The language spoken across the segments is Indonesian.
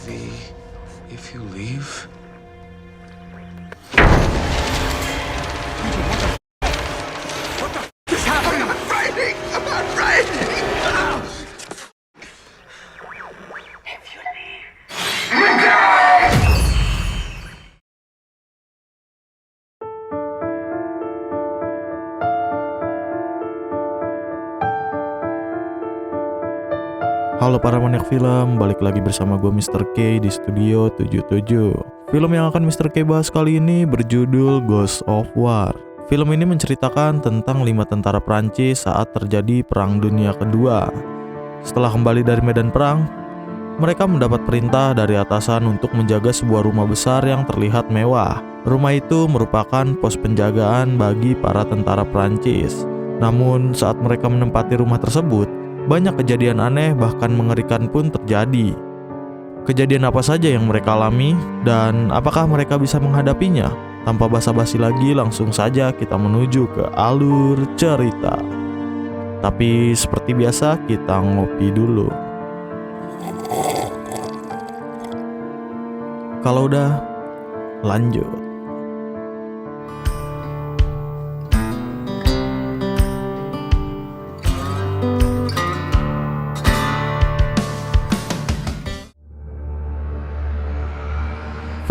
V, if you leave... Halo para maniak film, balik lagi bersama gue Mr. K di Studio 77. Film yang akan Mr. K bahas kali ini berjudul Ghost of War. Film ini menceritakan tentang 5 tentara Prancis saat terjadi Perang Dunia Kedua. Setelah kembali dari medan perang, mereka mendapat perintah dari atasan untuk menjaga sebuah rumah besar yang terlihat mewah. Rumah itu merupakan pos penjagaan bagi para tentara Prancis. Namun saat mereka menempati rumah tersebut, banyak kejadian aneh bahkan mengerikan pun terjadi. Kejadian apa saja yang mereka alami dan apakah mereka bisa menghadapinya? Tanpa basa-basi lagi, langsung saja kita menuju ke alur cerita. Tapi seperti biasa kita ngopi dulu. Kalau udah, lanjut.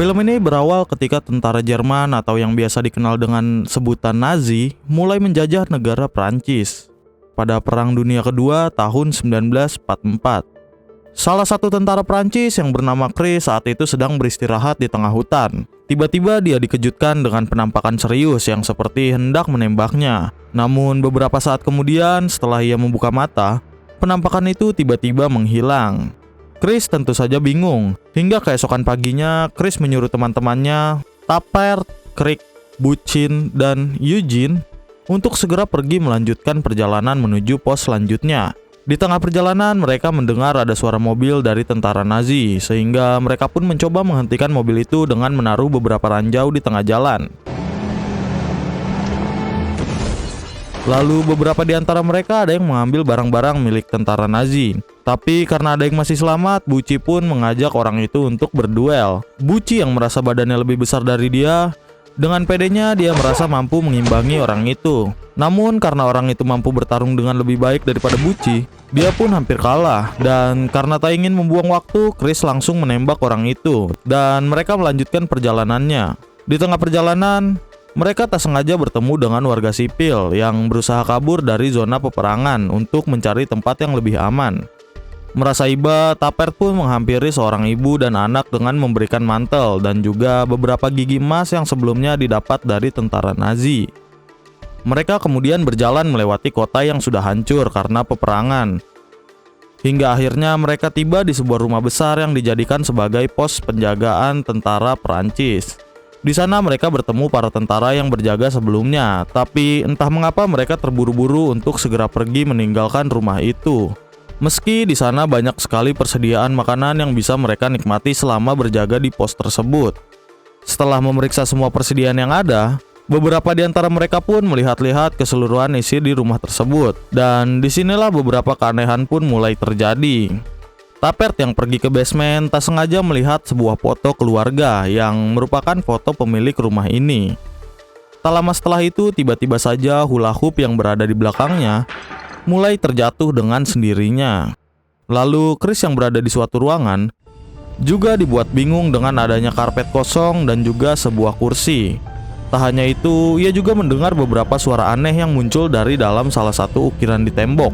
Film ini berawal ketika tentara Jerman atau yang biasa dikenal dengan sebutan Nazi mulai menjajah negara Prancis pada Perang Dunia Kedua tahun 1944. Salah satu tentara Prancis yang bernama Chris saat itu sedang beristirahat di tengah hutan. Tiba-tiba dia dikejutkan dengan penampakan serius yang seperti hendak menembaknya. Namun beberapa saat kemudian setelah ia membuka mata, penampakan itu tiba-tiba menghilang. Chris tentu saja bingung. Hingga keesokan paginya, Chris menyuruh teman-temannya, Tappert, Crick, Bucin, dan Eugene untuk segera pergi melanjutkan perjalanan menuju pos selanjutnya. Di tengah perjalanan, mereka mendengar ada suara mobil dari tentara Nazi, sehingga mereka pun mencoba menghentikan mobil itu dengan menaruh beberapa ranjau di tengah jalan. Lalu beberapa di antara mereka ada yang mengambil barang-barang milik tentara Nazi. Tapi karena ada yang masih selamat, Buci pun mengajak orang itu untuk berduel. Buci yang merasa badannya lebih besar dari dia, dengan pedenya dia merasa mampu mengimbangi orang itu. Namun karena orang itu mampu bertarung dengan lebih baik daripada Buci, dia pun hampir kalah. Dan karena tak ingin membuang waktu, Chris langsung menembak orang itu. Dan mereka melanjutkan perjalanannya. Di tengah perjalanan, mereka tak sengaja bertemu dengan warga sipil yang berusaha kabur dari zona peperangan untuk mencari tempat yang lebih aman. Merasa iba, Tappert pun menghampiri seorang ibu dan anak dengan memberikan mantel dan juga beberapa gigi emas yang sebelumnya didapat dari tentara Nazi. Mereka kemudian berjalan melewati kota yang sudah hancur karena peperangan. Hingga akhirnya mereka tiba di sebuah rumah besar yang dijadikan sebagai pos penjagaan tentara Prancis. Di sana mereka bertemu para tentara yang berjaga sebelumnya, tapi entah mengapa mereka terburu-buru untuk segera pergi meninggalkan rumah itu. Meski di sana banyak sekali persediaan makanan yang bisa mereka nikmati selama berjaga di pos tersebut. Setelah memeriksa semua persediaan yang ada, beberapa di antara mereka pun melihat-lihat keseluruhan isi di rumah tersebut. Dan disinilah beberapa keanehan pun mulai terjadi. Tappert yang pergi ke basement tak sengaja melihat sebuah foto keluarga yang merupakan foto pemilik rumah ini. Tak lama setelah itu, tiba-tiba saja hula hoop yang berada di belakangnya mulai terjatuh dengan sendirinya. Lalu Chris yang berada di suatu ruangan juga dibuat bingung dengan adanya karpet kosong dan juga sebuah kursi. Tak hanya itu, ia juga mendengar beberapa suara aneh yang muncul dari dalam salah satu ukiran di tembok.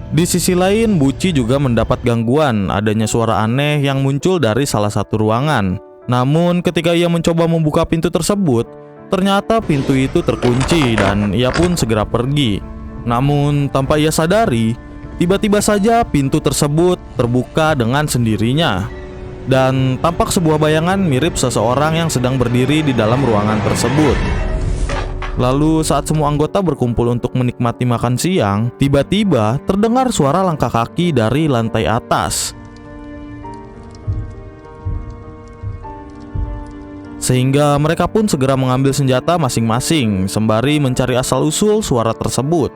Di sisi lain, Buci juga mendapat gangguan adanya suara aneh yang muncul dari salah satu ruangan. Namun ketika ia mencoba membuka pintu tersebut, ternyata pintu itu terkunci dan ia pun segera pergi. Namun tanpa ia sadari, tiba-tiba saja pintu tersebut terbuka dengan sendirinya. Dan tampak sebuah bayangan mirip seseorang yang sedang berdiri di dalam ruangan tersebut. Lalu saat semua anggota berkumpul untuk menikmati makan siang, tiba-tiba terdengar suara langkah kaki dari lantai atas. Sehingga mereka pun segera mengambil senjata masing-masing sembari mencari asal-usul suara tersebut.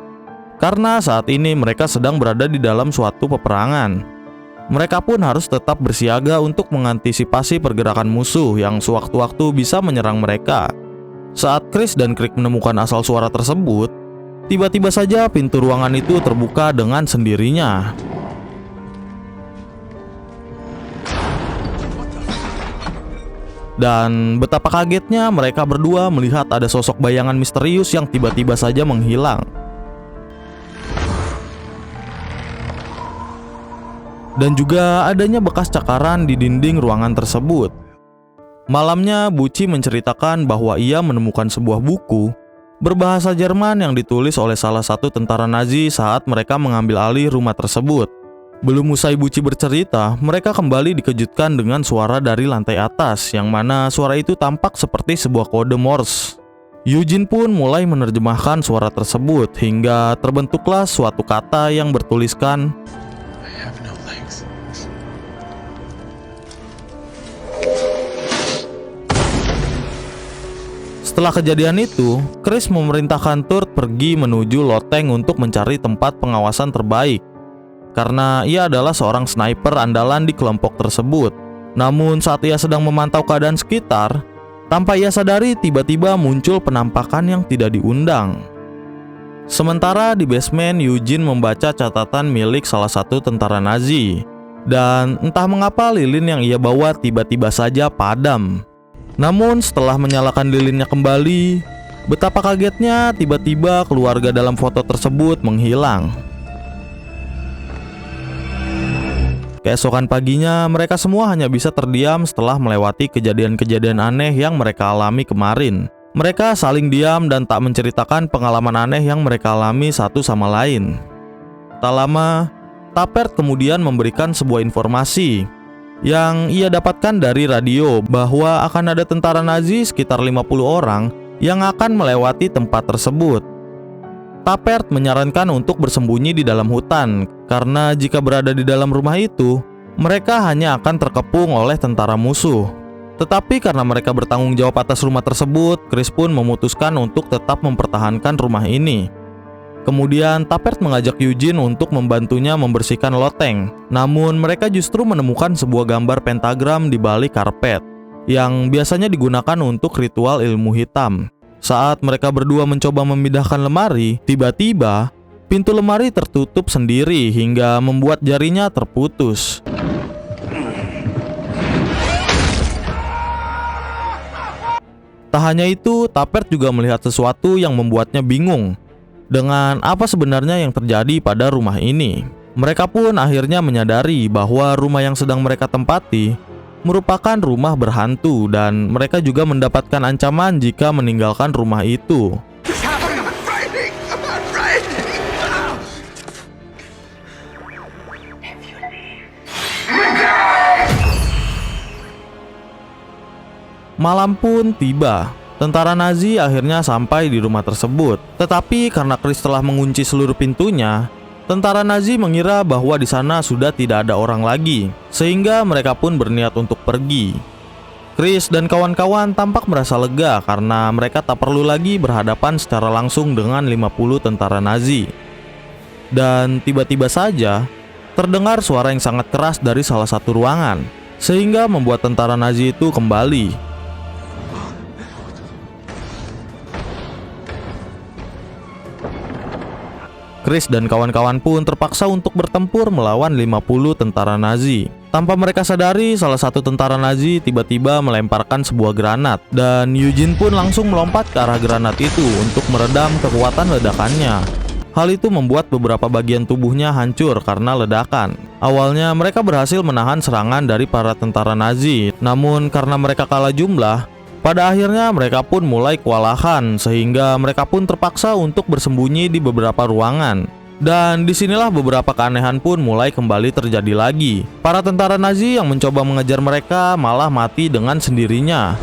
Karena saat ini mereka sedang berada di dalam suatu peperangan. Mereka pun harus tetap bersiaga untuk mengantisipasi pergerakan musuh yang sewaktu-waktu bisa menyerang mereka. Saat Chris dan Crick menemukan asal suara tersebut, tiba-tiba saja pintu ruangan itu terbuka dengan sendirinya. Dan betapa kagetnya mereka berdua melihat ada sosok bayangan misterius yang tiba-tiba saja menghilang. Dan juga adanya bekas cakaran di dinding ruangan tersebut. Malamnya, Buci menceritakan bahwa ia menemukan sebuah buku berbahasa Jerman yang ditulis oleh salah satu tentara Nazi saat mereka mengambil alih rumah tersebut. Belum usai Buci bercerita, mereka kembali dikejutkan dengan suara dari lantai atas, yang mana suara itu tampak seperti sebuah kode Morse. Eugene pun mulai menerjemahkan suara tersebut hingga terbentuklah suatu kata yang bertuliskan I have no legs. Setelah kejadian itu, Chris memerintahkan Turt pergi menuju loteng untuk mencari tempat pengawasan terbaik, karena ia adalah seorang sniper andalan di kelompok tersebut. Namun saat ia sedang memantau keadaan sekitar, tanpa ia sadari tiba-tiba muncul penampakan yang tidak diundang. Sementara di basement, Eugene membaca catatan milik salah satu tentara Nazi, dan entah mengapa lilin yang ia bawa tiba-tiba saja padam. Namun setelah menyalakan lilinnya kembali, betapa kagetnya tiba-tiba keluarga dalam foto tersebut menghilang. Keesokan paginya, mereka semua hanya bisa terdiam setelah melewati kejadian-kejadian aneh yang mereka alami kemarin. Mereka saling diam dan tak menceritakan pengalaman aneh yang mereka alami satu sama lain. Tak lama, Tappert kemudian memberikan sebuah informasi yang ia dapatkan dari radio bahwa akan ada tentara Nazi sekitar 50 orang yang akan melewati tempat tersebut. Tappert menyarankan untuk bersembunyi di dalam hutan, karena jika berada di dalam rumah itu, mereka hanya akan terkepung oleh tentara musuh. Tetapi karena mereka bertanggung jawab atas rumah tersebut, Chris pun memutuskan untuk tetap mempertahankan rumah ini. Kemudian Tappert mengajak Eugene untuk membantunya membersihkan loteng. Namun mereka justru menemukan sebuah gambar pentagram di balik karpet, yang biasanya digunakan untuk ritual ilmu hitam. Saat mereka berdua mencoba memindahkan lemari, tiba-tiba pintu lemari tertutup sendiri hingga membuat jarinya terputus. Tak hanya itu, Tappert juga melihat sesuatu yang membuatnya bingung dengan apa sebenarnya yang terjadi pada rumah ini. Mereka pun akhirnya menyadari bahwa rumah yang sedang mereka tempati merupakan rumah berhantu, dan mereka juga mendapatkan ancaman jika meninggalkan rumah itu. Malam pun tiba. Tentara Nazi akhirnya sampai di rumah tersebut. Tetapi karena Chris telah mengunci seluruh pintunya, tentara Nazi mengira bahwa di sana sudah tidak ada orang lagi, sehingga mereka pun berniat untuk pergi. Chris dan kawan-kawan tampak merasa lega karena mereka tak perlu lagi berhadapan secara langsung dengan 50 tentara Nazi. Dan tiba-tiba saja terdengar suara yang sangat keras dari salah satu ruangan, sehingga membuat tentara Nazi itu kembali. Chris dan kawan-kawan pun terpaksa untuk bertempur melawan 50 tentara Nazi. Tanpa mereka sadari, salah satu tentara Nazi tiba-tiba melemparkan sebuah granat, dan Eugene pun langsung melompat ke arah granat itu untuk meredam kekuatan ledakannya. Hal itu membuat beberapa bagian tubuhnya hancur karena ledakan. Awalnya mereka berhasil menahan serangan dari para tentara Nazi, namun karena mereka kalah jumlah, pada akhirnya mereka pun mulai kewalahan, sehingga mereka pun terpaksa untuk bersembunyi di beberapa ruangan. Dan disinilah beberapa keanehan pun mulai kembali terjadi lagi. Para tentara Nazi yang mencoba mengejar mereka malah mati dengan sendirinya.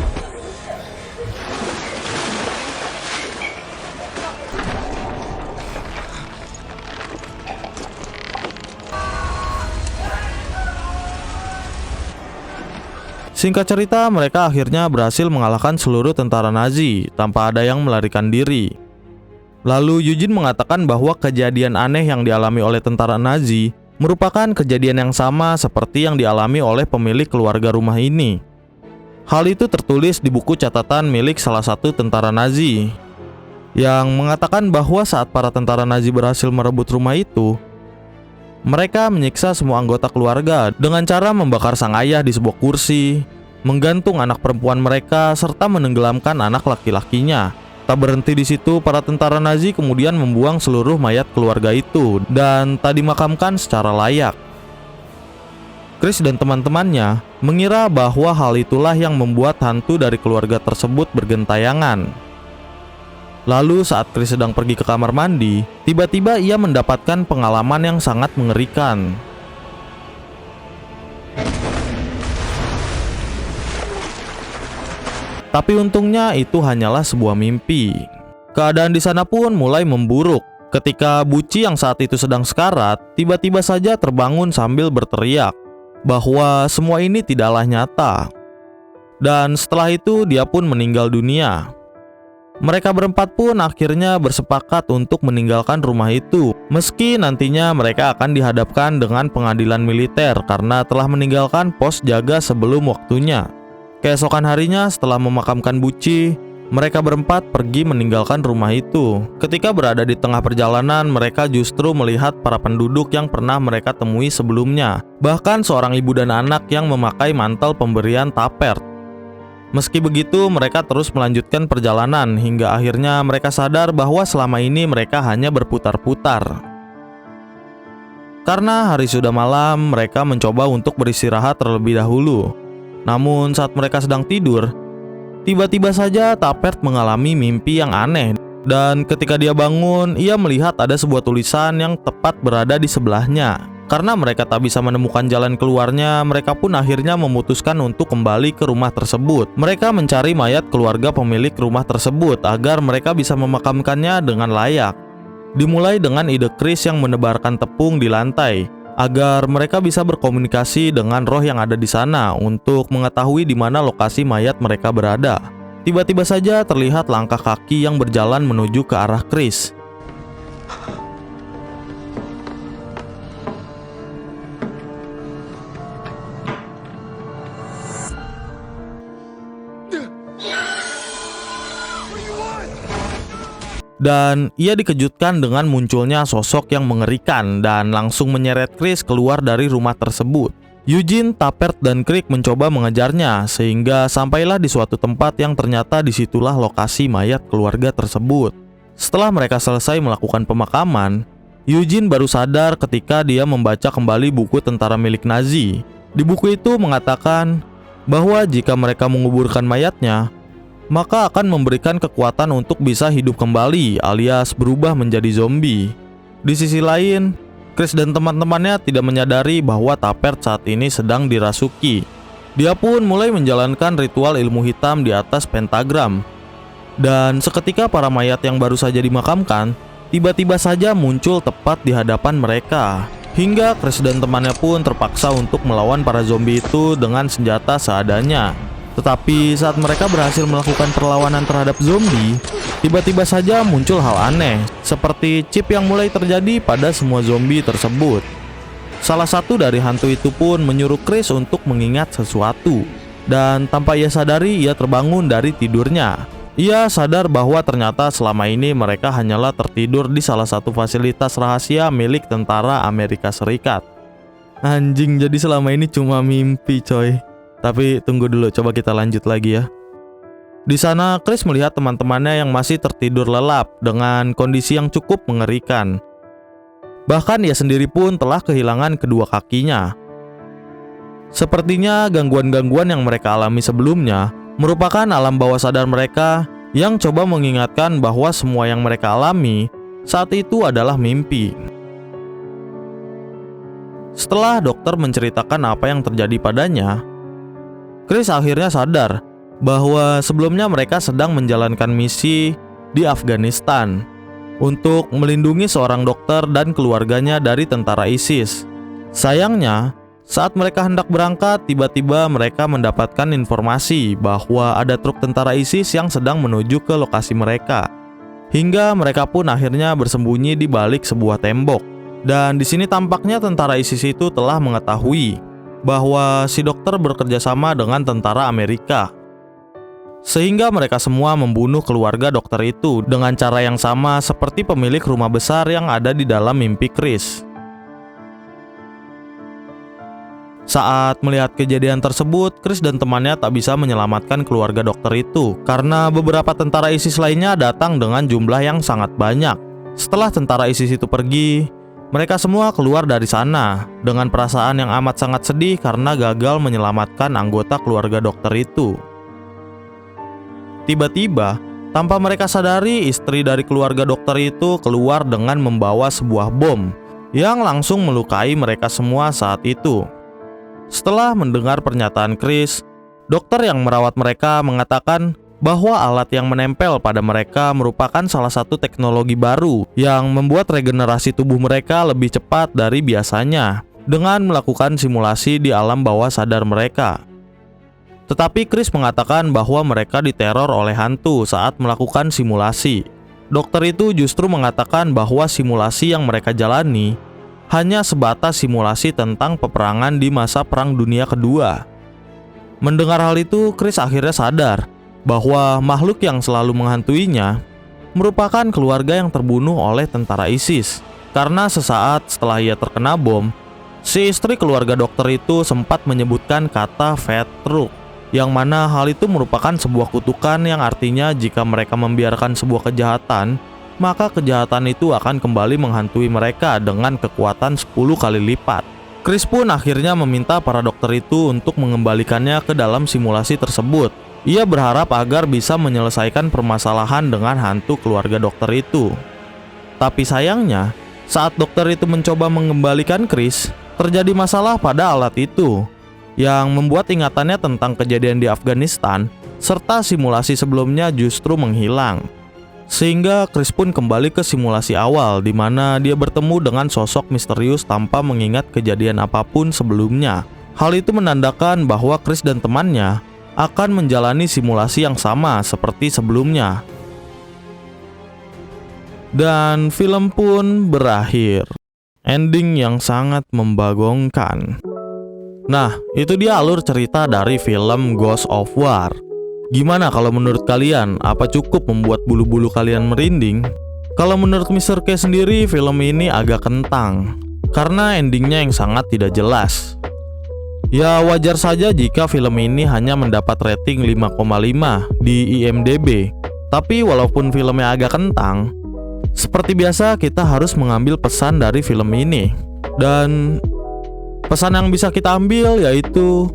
Singkat cerita, mereka akhirnya berhasil mengalahkan seluruh tentara Nazi tanpa ada yang melarikan diri. Lalu Eugene mengatakan bahwa kejadian aneh yang dialami oleh tentara Nazi merupakan kejadian yang sama seperti yang dialami oleh pemilik keluarga rumah ini. Hal itu tertulis di buku catatan milik salah satu tentara Nazi yang mengatakan bahwa saat para tentara Nazi berhasil merebut rumah itu, mereka menyiksa semua anggota keluarga dengan cara membakar sang ayah di sebuah kursi, menggantung anak perempuan mereka, serta menenggelamkan anak laki-lakinya. Tak berhenti di situ, para tentara Nazi kemudian membuang seluruh mayat keluarga itu dan tak dimakamkan secara layak. Chris dan teman-temannya mengira bahwa hal itulah yang membuat hantu dari keluarga tersebut bergentayangan. Lalu saat Chris sedang pergi ke kamar mandi, tiba-tiba ia mendapatkan pengalaman yang sangat mengerikan. Tapi untungnya itu hanyalah sebuah mimpi. Keadaan di sana pun mulai memburuk ketika Buci yang saat itu sedang sekarat tiba-tiba saja terbangun sambil berteriak bahwa semua ini tidaklah nyata. Dan setelah itu dia pun meninggal dunia. Mereka berempat pun akhirnya bersepakat untuk meninggalkan rumah itu, meski nantinya mereka akan dihadapkan dengan pengadilan militer karena telah meninggalkan pos jaga sebelum waktunya. Keesokan harinya setelah memakamkan Buci, mereka berempat pergi meninggalkan rumah itu. Ketika berada di tengah perjalanan, mereka justru melihat para penduduk yang pernah mereka temui sebelumnya. Bahkan seorang ibu dan anak yang memakai mantel pemberian Tapert. Meski begitu, mereka terus melanjutkan perjalanan hingga akhirnya mereka sadar bahwa selama ini mereka hanya berputar-putar. Karena hari sudah malam, mereka mencoba untuk beristirahat terlebih dahulu. Namun saat mereka sedang tidur, tiba-tiba saja Tapert mengalami mimpi yang aneh. Dan ketika dia bangun, ia melihat ada sebuah tulisan yang tepat berada di sebelahnya. Karena mereka tak bisa menemukan jalan keluarnya, mereka pun akhirnya memutuskan untuk kembali ke rumah tersebut. Mereka mencari mayat keluarga pemilik rumah tersebut agar mereka bisa memakamkannya dengan layak. Dimulai dengan ide Chris yang menebarkan tepung di lantai agar mereka bisa berkomunikasi dengan roh yang ada di sana untuk mengetahui di mana lokasi mayat mereka berada. Tiba-tiba saja terlihat langkah kaki yang berjalan menuju ke arah Chris. Dan ia dikejutkan dengan munculnya sosok yang mengerikan dan langsung menyeret Chris keluar dari rumah tersebut. Eugene, Tapert, dan Crick mencoba mengejarnya sehingga sampailah di suatu tempat yang ternyata disitulah lokasi mayat keluarga tersebut. Setelah mereka selesai melakukan pemakaman, Eugene baru sadar ketika dia membaca kembali buku tentara milik Nazi. Di buku itu mengatakan bahwa jika mereka menguburkan mayatnya, maka akan memberikan kekuatan untuk bisa hidup kembali alias berubah menjadi zombie. Di sisi lain, Chris dan teman-temannya tidak menyadari bahwa Tapert saat ini sedang dirasuki. Dia pun mulai menjalankan ritual ilmu hitam di atas pentagram. Dan seketika para mayat yang baru saja dimakamkan tiba-tiba saja muncul tepat di hadapan mereka. Hingga Chris dan temannya pun terpaksa untuk melawan para zombie itu dengan senjata seadanya. Tetapi saat mereka berhasil melakukan perlawanan terhadap zombie, tiba-tiba saja muncul hal aneh, seperti chip yang mulai terjadi pada semua zombie tersebut. Salah satu dari hantu itu pun menyuruh Chris untuk mengingat sesuatu, dan tanpa ia sadari ia terbangun dari tidurnya. Ia sadar bahwa ternyata selama ini mereka hanyalah tertidur di salah satu fasilitas rahasia milik tentara Amerika Serikat. Anjing, jadi selama ini cuma mimpi coy. Tapi tunggu dulu, coba kita lanjut lagi ya. Di sana Chris melihat teman-temannya yang masih tertidur lelap dengan kondisi yang cukup mengerikan. Bahkan ia sendiri pun telah kehilangan kedua kakinya. Sepertinya gangguan-gangguan yang mereka alami sebelumnya merupakan alam bawah sadar mereka yang coba mengingatkan bahwa semua yang mereka alami saat itu adalah mimpi. Setelah dokter menceritakan apa yang terjadi padanya, Chris akhirnya sadar bahwa sebelumnya mereka sedang menjalankan misi di Afghanistan untuk melindungi seorang dokter dan keluarganya dari tentara ISIS. Sayangnya, saat mereka hendak berangkat, tiba-tiba mereka mendapatkan informasi bahwa ada truk tentara ISIS yang sedang menuju ke lokasi mereka. Hingga mereka pun akhirnya bersembunyi di balik sebuah tembok. Dan di sini tampaknya tentara ISIS itu telah mengetahui bahwa si dokter bekerja sama dengan tentara Amerika. Sehingga mereka semua membunuh keluarga dokter itu dengan cara yang sama seperti pemilik rumah besar yang ada di dalam mimpi Chris. Saat melihat kejadian tersebut, Chris dan temannya tak bisa menyelamatkan keluarga dokter itu karena beberapa tentara ISIS lainnya datang dengan jumlah yang sangat banyak. Setelah tentara ISIS itu pergi, mereka semua keluar dari sana dengan perasaan yang amat sangat sedih karena gagal menyelamatkan anggota keluarga dokter itu. Tiba-tiba, tanpa mereka sadari, istri dari keluarga dokter itu keluar dengan membawa sebuah bom yang langsung melukai mereka semua saat itu. Setelah mendengar pernyataan Chris, dokter yang merawat mereka mengatakan bahwa alat yang menempel pada mereka merupakan salah satu teknologi baru yang membuat regenerasi tubuh mereka lebih cepat dari biasanya dengan melakukan simulasi di alam bawah sadar mereka. Tetapi Chris mengatakan bahwa mereka diteror oleh hantu saat melakukan simulasi. Dokter itu justru mengatakan bahwa simulasi yang mereka jalani hanya sebatas simulasi tentang peperangan di masa Perang Dunia Kedua. Mendengar hal itu, Chris akhirnya sadar bahwa makhluk yang selalu menghantuinya merupakan keluarga yang terbunuh oleh tentara ISIS. Karena sesaat setelah ia terkena bom, si istri keluarga dokter itu sempat menyebutkan kata fat truck, yang mana hal itu merupakan sebuah kutukan yang artinya jika mereka membiarkan sebuah kejahatan, maka kejahatan itu akan kembali menghantui mereka dengan kekuatan 10 kali lipat. Chris pun akhirnya meminta para dokter itu untuk mengembalikannya ke dalam simulasi tersebut. Ia berharap agar bisa menyelesaikan permasalahan dengan hantu keluarga dokter itu. Tapi sayangnya, saat dokter itu mencoba mengembalikan Chris, terjadi masalah pada alat itu yang membuat ingatannya tentang kejadian di Afghanistan serta simulasi sebelumnya justru menghilang. Sehingga Chris pun kembali ke simulasi awal di mana dia bertemu dengan sosok misterius tanpa mengingat kejadian apapun sebelumnya. Hal itu menandakan bahwa Chris dan temannya akan menjalani simulasi yang sama seperti sebelumnya. Dan film pun berakhir. Ending yang sangat membagongkan. Nah, itu dia alur cerita dari film Ghost of War. Gimana kalau menurut kalian? Apa cukup membuat bulu-bulu kalian merinding? Kalau menurut Mr. K sendiri, film ini agak kentang karena endingnya yang sangat tidak jelas. Ya wajar saja jika film ini hanya mendapat rating 5,5 di IMDb. Tapi walaupun filmnya agak kentang, seperti biasa kita harus mengambil pesan dari film ini. Dan pesan yang bisa kita ambil yaitu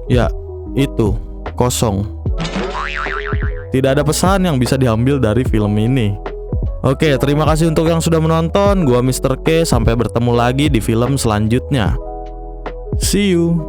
ya, itu kosong. Tidak ada pesan yang bisa diambil dari film ini. Oke, terima kasih untuk yang sudah menonton. Gua Mr. K, sampai bertemu lagi di film selanjutnya. See you.